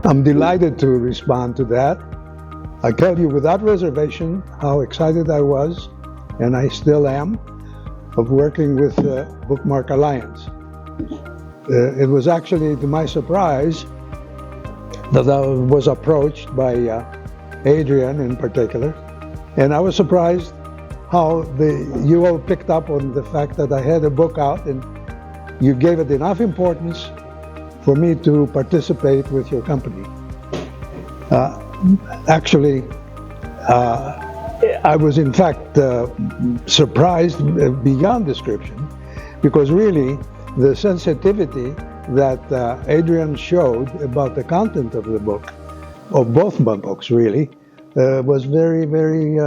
I'm delighted to respond to that. I tell you without reservation how excited I was, and I still am, of working with Bookmark Alliance. It was actually to my surprise that I was approached by Adrian in particular, and I was surprised how you all picked up on the fact that I had a book out and you gave it enough importance for me to participate with your company. Actually, I was in fact surprised beyond description, because really the sensitivity that Adrian showed about the content of the book, of both my books really, was very, very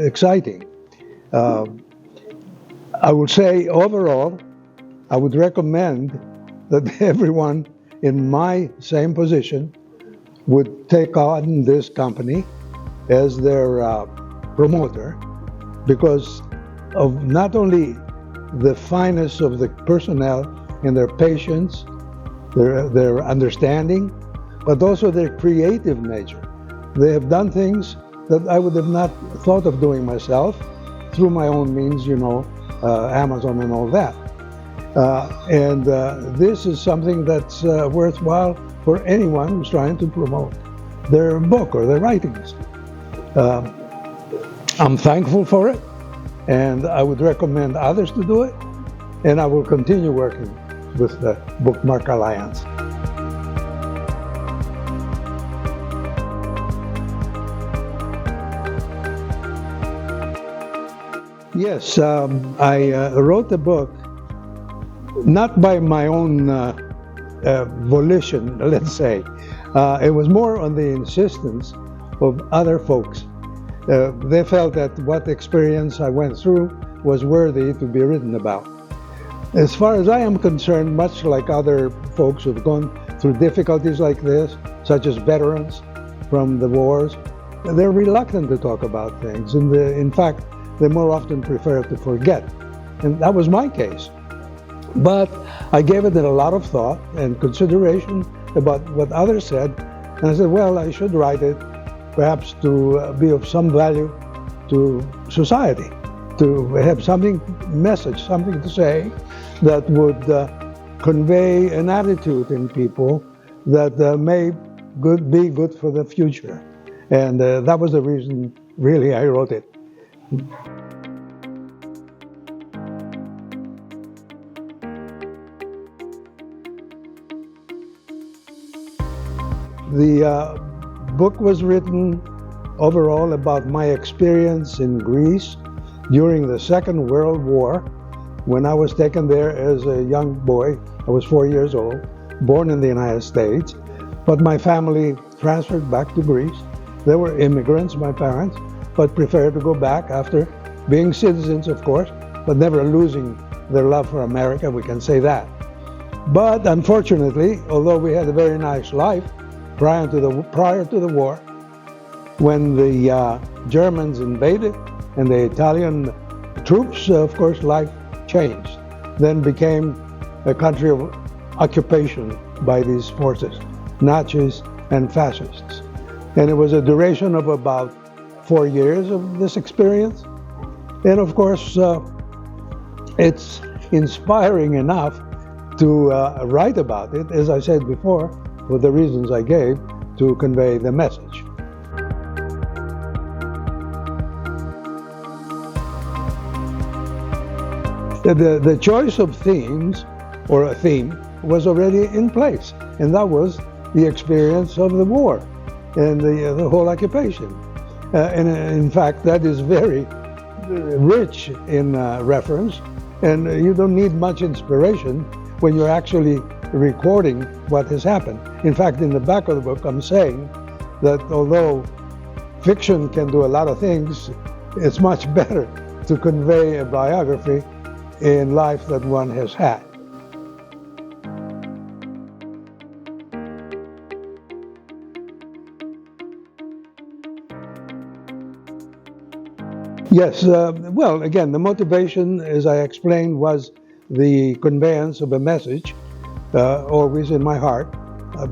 exciting. I would say overall, I would recommend that everyone in my same position would take on this company as their promoter, because of not only the fineness of the personnel and their patience, their understanding, but also their creative nature. They have done things that I would have not thought of doing myself through my own means, you know, Amazon and all that. This is something that's worthwhile for anyone who's trying to promote their book or their writings. I'm thankful for it, and I would recommend others to do it, and I will continue working with the Bookmark Alliance. Yes, I wrote the book not by my own volition, let's say. It was more on the insistence of other folks. They felt that what experience I went through was worthy to be written about. As far as I am concerned, much like other folks who've gone through difficulties like this, such as veterans from the wars, they're reluctant to talk about things. And in fact, they more often prefer to forget. And that was my case. But I gave it a lot of thought and consideration about what others said. And I said, well, I should write it perhaps to be of some value to society, to have something to say that would convey an attitude in people that may be good for the future. And that was the reason, really, I wrote it. The book was written overall about my experience in Greece during the Second World War, when I was taken there as a young boy. I was 4 years old, born in the United States, but my family transferred back to Greece. They were immigrants, my parents, but preferred to go back after being citizens, of course, but never losing their love for America, we can say that. But unfortunately, although we had a very nice life prior to the war, when the Germans invaded and the Italian troops, of course, life changed. Then became a country of occupation by these forces, Nazis and fascists. And it was a duration of about 4 years of this experience. And of course, it's inspiring enough to write about it, as I said before, for the reasons I gave, to convey the message. The choice of themes, or a theme, was already in place, and that was the experience of the war and the whole occupation. And in fact, that is very rich in reference, And you don't need much inspiration when you're actually recording what has happened. In fact, in the back of the book, I'm saying that although fiction can do a lot of things, it's much better to convey a biography in life that one has had. Yes, well, again, the motivation, as I explained, was the conveyance of a message, always in my heart,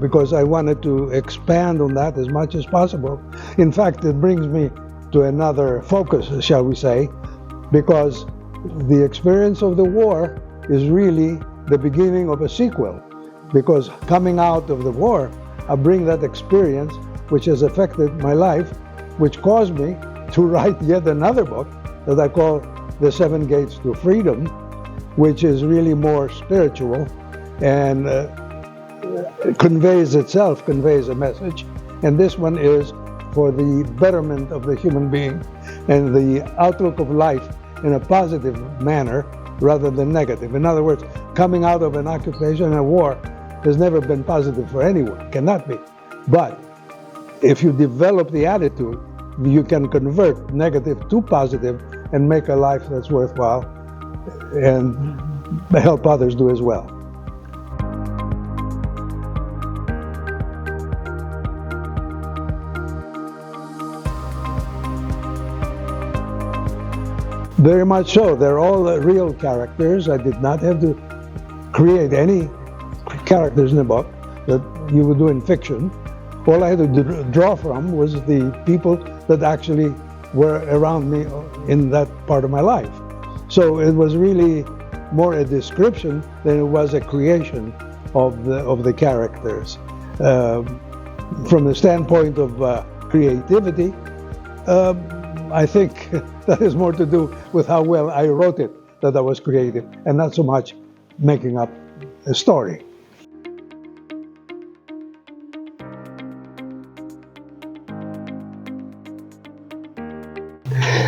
because I wanted to expand on that as much as possible. In fact, it brings me to another focus, shall we say, because the experience of the war is really the beginning of a sequel, because coming out of the war, I bring that experience which has affected my life, which caused me to write yet another book that I call The Seven Gates to Freedom, which is really more spiritual and conveys a message. And this one is for the betterment of the human being and the outlook of life in a positive manner rather than negative. In other words, coming out of an occupation and a war has never been positive for anyone, cannot be. But if you develop the attitude, you can convert negative to positive and make a life that's worthwhile and help others do as well. Very much so. They're all real characters. I did not have to create any characters in the book that you would do in fiction. All I had to draw from was the people that actually were around me in that part of my life. So it was really more a description than it was a creation of the characters. From the standpoint of creativity, I think that has more to do with how well I wrote it that I was creative, and not so much making up a story.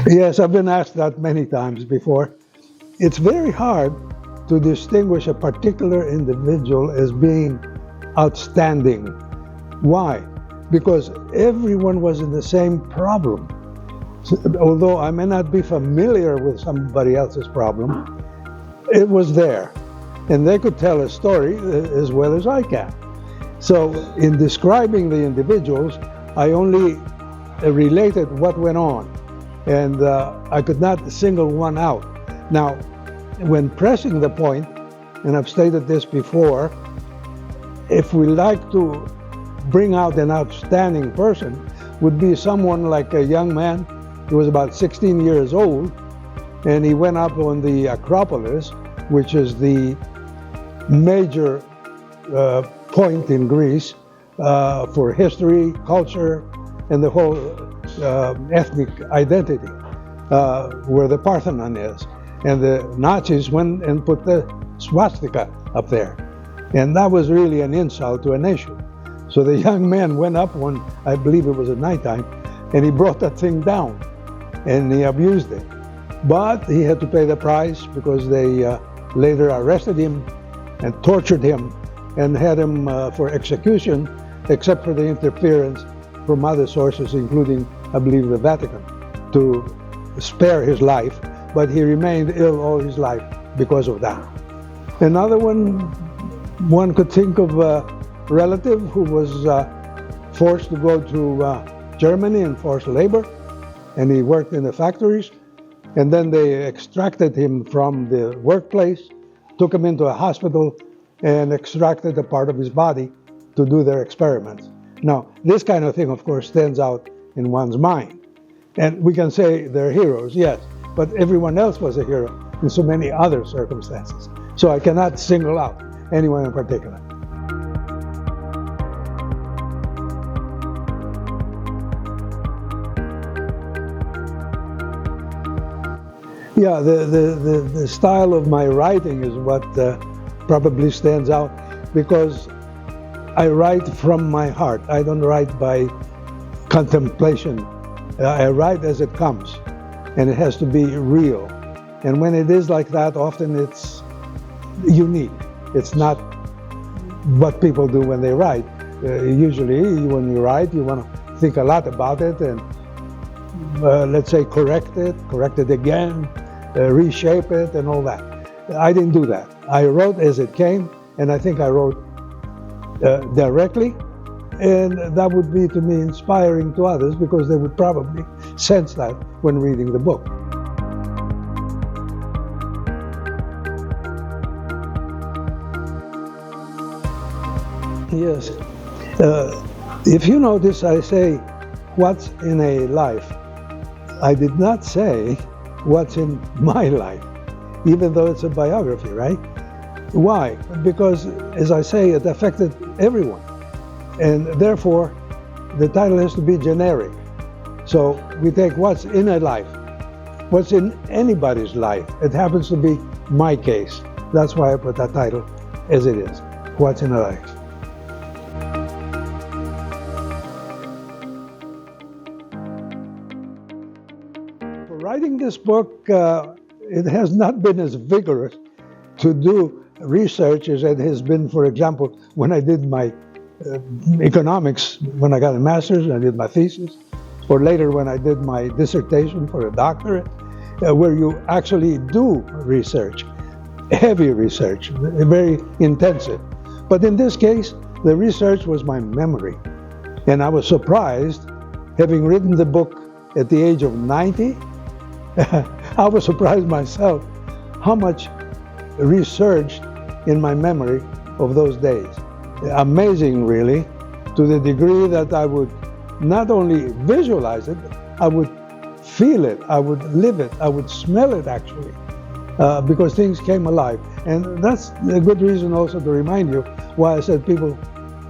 Yes, I've been asked that many times before. It's very hard to distinguish a particular individual as being outstanding. Why? Because everyone was in the same problem. So, although I may not be familiar with somebody else's problem, it was there. And they could tell a story as well as I can. So in describing the individuals, I only related what went on. And I could not single one out. Now, when pressing the point, and I've stated this before, if we like to bring out an outstanding person, would be someone like a young man. He was about 16 years old, and he went up on the Acropolis, which is the major point in Greece for history, culture, and the whole ethnic identity, where the Parthenon is. And the Nazis went and put the swastika up there. And that was really an insult to a nation. So the young man went up one, I believe it was at nighttime, and he brought that thing down, and he abused it. But he had to pay the price because they later arrested him and tortured him and had him for execution, except for the interference from other sources, including, I believe, the Vatican, to spare his life. But he remained ill all his life because of that. Another one could think of a relative who was forced to go to Germany in forced labor, and he worked in the factories, and then they extracted him from the workplace, took him into a hospital, and extracted a part of his body to do their experiments. Now, this kind of thing, of course, stands out in one's mind. And we can say they're heroes, yes, but everyone else was a hero in so many other circumstances. So I cannot single out anyone in particular. Yeah, the style of my writing is what probably stands out, because I write from my heart. I don't write by contemplation. I write as it comes, and it has to be real. And when it is like that, often it's unique. It's not what people do when they write. Usually, when you write, you want to think a lot about it and, let's say, correct it again, reshape it, and all that. I didn't do that. I wrote as it came, and I think I wrote directly, and that would be, to me, inspiring to others because they would probably sense that when reading the book. Yes. If you notice, I say, what's in a life? I did not say what's in my life, even though it's a biography, right? Why? Because, as I say, it affected everyone. And therefore, the title has to be generic. So we take what's in a life, what's in anybody's life. It happens to be my case. That's why I put that title as it is, What's in a Life. For writing this book, it has not been as vigorous to do research as it has been, for example, when I did my economics, when I got a master's and I did my thesis, or later when I did my dissertation for a doctorate, where you actually do research, heavy research, very intensive. But in this case, the research was my memory. And I was surprised, having written the book at the age of 90, I was surprised myself how much researched in my memory of those days. Amazing, really, to the degree that I would not only visualize it, I would feel it, I would live it, I would smell it, actually, because things came alive. And that's a good reason also to remind you why I said people,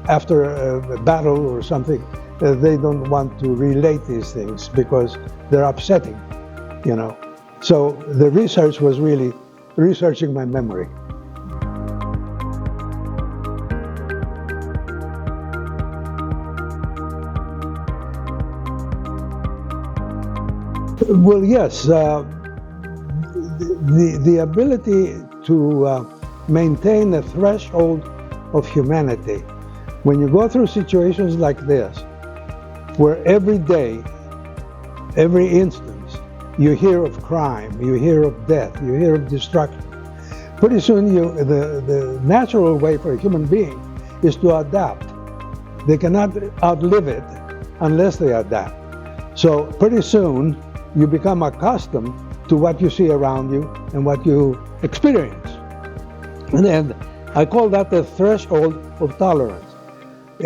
after a battle or something, they don't want to relate these things because they're upsetting, you know. So the research was really researching my memory. Well, yes, the ability to maintain a threshold of humanity. When you go through situations like this, where every day, every instance, you hear of crime, you hear of death, you hear of destruction, pretty soon the natural way for a human being is to adapt. They cannot outlive it unless they adapt. So pretty soon, you become accustomed to what you see around you and what you experience. And I call that the threshold of tolerance.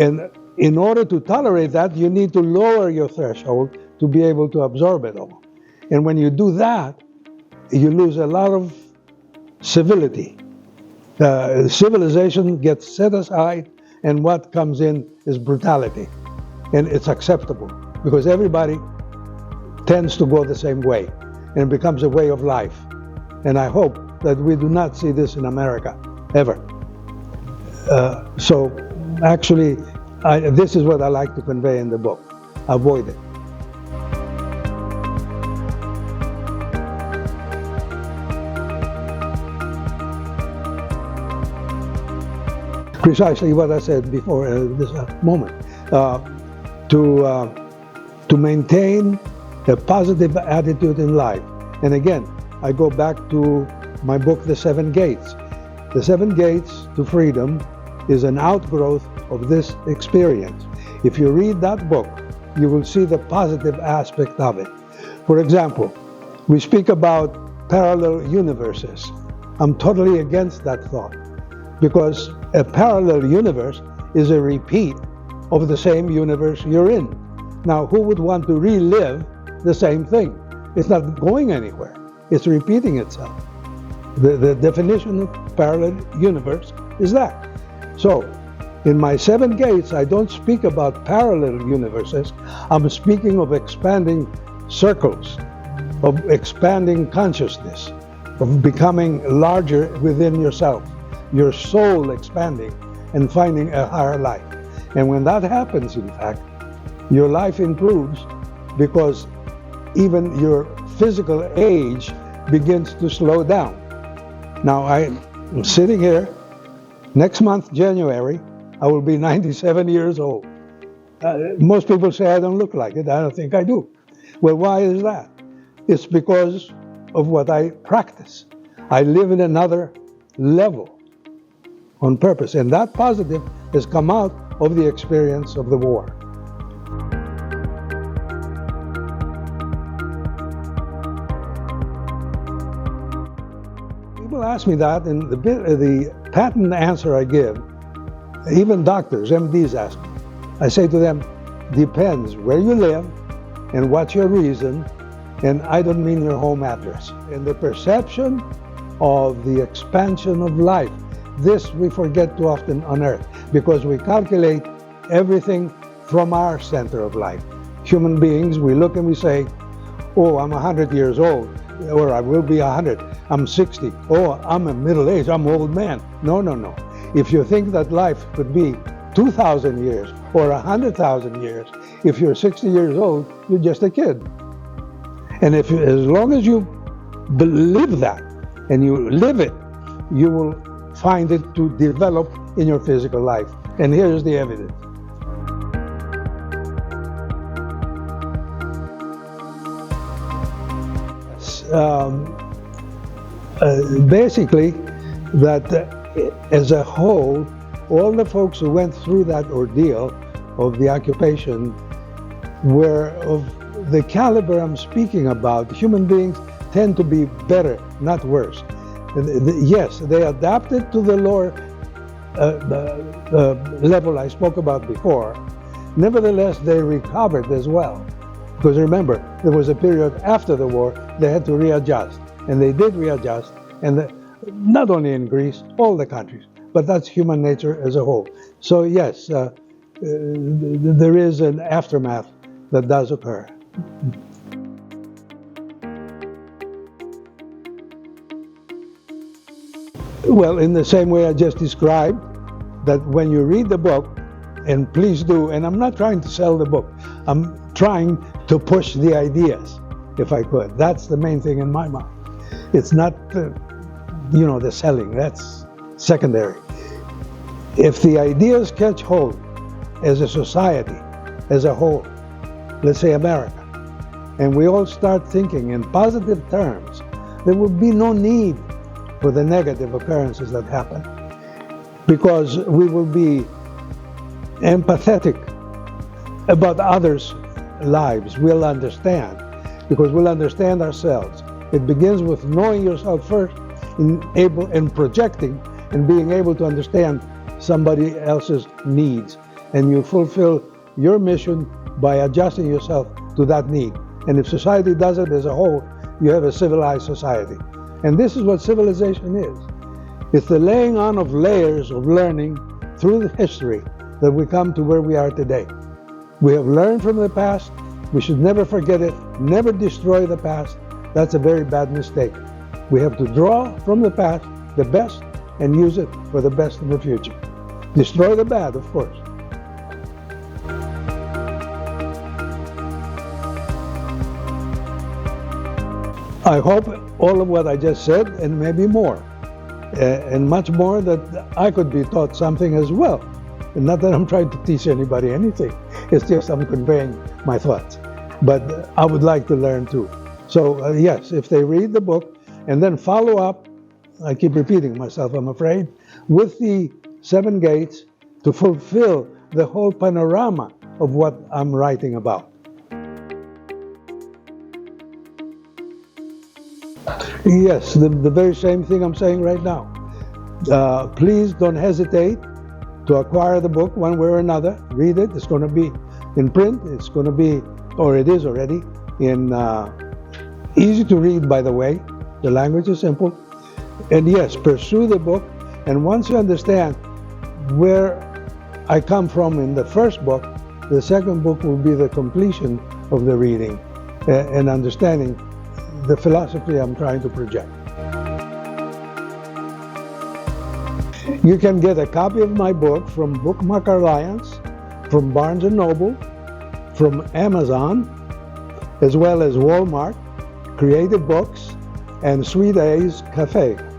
And in order to tolerate that, you need to lower your threshold to be able to absorb it all. And when you do that, you lose a lot of civility. Civilization gets set aside, and what comes in is brutality. And it's acceptable because everybody tends to go the same way, and it becomes a way of life. And I hope that we do not see this in America, ever. So actually, this is what I like to convey in the book. Avoid it. Precisely what I said before this moment. To maintain a positive attitude in life. And again, I go back to my book, The Seven Gates. The Seven Gates to Freedom is an outgrowth of this experience. If you read that book, you will see the positive aspect of it. For example, we speak about parallel universes. I'm totally against that thought because a parallel universe is a repeat of the same universe you're in. Now, who would want to relive the same thing? It's not going anywhere. It's repeating itself. The definition of parallel universe is that. So, in my Seven Gates, I don't speak about parallel universes. I'm speaking of expanding circles, of expanding consciousness, of becoming larger within yourself, your soul expanding and finding a higher life. And when that happens, in fact, your life improves because even your physical age begins to slow down. Now I'm sitting here. Next month, January, I will be 97 years old. Most people say I don't look like it. I don't think I do. Well, why is that? It's because of what I practice. I live in another level on purpose, and that positive has come out of the experience of the war. People ask me that, and the patent answer I give, even doctors, MDs ask me, I say to them, depends where you live and what's your reason, and I don't mean your home address. And the perception of the expansion of life, this we forget too often on earth, because we calculate everything from our center of life. Human beings, we look and we say, oh, I'm 100 years old, or I will be 100, I'm 60, oh, I'm a middle age, I'm an old man. No, no, no. If you think that life could be 2,000 years or 100,000 years, if you're 60 years old, you're just a kid. And as long as you believe that and you live it, you will find it to develop in your physical life. And here's the evidence. Basically, that as a whole, all the folks who went through that ordeal of the occupation were of the caliber I'm speaking about. Human beings tend to be better, not worse. Yes, they adapted to the lower level I spoke about before. Nevertheless, they recovered as well. Because remember, there was a period after the war, they had to readjust. And they did readjust, and not only in Greece, all the countries. But that's human nature as a whole. So yes, there is an aftermath that does occur. Well, in the same way I just described, that when you read the book, and please do, and I'm not trying to sell the book, I'm trying to push the ideas, if I could. That's the main thing in my mind. It's not, the selling, that's secondary. If the ideas catch hold as a society, as a whole, let's say America, and we all start thinking in positive terms, there will be no need for the negative occurrences that happen, because we will be empathetic about others' lives. We'll understand, because we'll understand ourselves. It begins with knowing yourself first, and projecting and being able to understand somebody else's needs, and you fulfill your mission by adjusting yourself to that need. And if society does it as a whole, you have a civilized society. And this is what civilization is. It's the laying on of layers of learning through the history that we come to where we are today. We have learned from the past. We should never forget it, never destroy the past. That's a very bad mistake. We have to draw from the past the best and use it for the best in the future. Destroy the bad, of course. I hope all of what I just said, and maybe more, and much more, that I could be taught something as well. And not that I'm trying to teach anybody anything. It's just I'm conveying my thoughts. But I would like to learn too. So yes, if they read the book and then follow up, I keep repeating myself, I'm afraid, with the 7 gates to fulfill the whole panorama of what I'm writing about. Yes, the very same thing I'm saying right now. Please don't hesitate to acquire the book one way or another. Read it. It's going to be in print. It's going to be, or it is already, in easy to read, by the way. The language is simple. And yes, pursue the book. And once you understand where I come from in the first book, the second book will be the completion of the reading and understanding the philosophy I'm trying to project. You can get a copy of my book from Bookmark Alliance, from Barnes & Noble, from Amazon, as well as Walmart, Creative Books, and Sweet A's Cafe.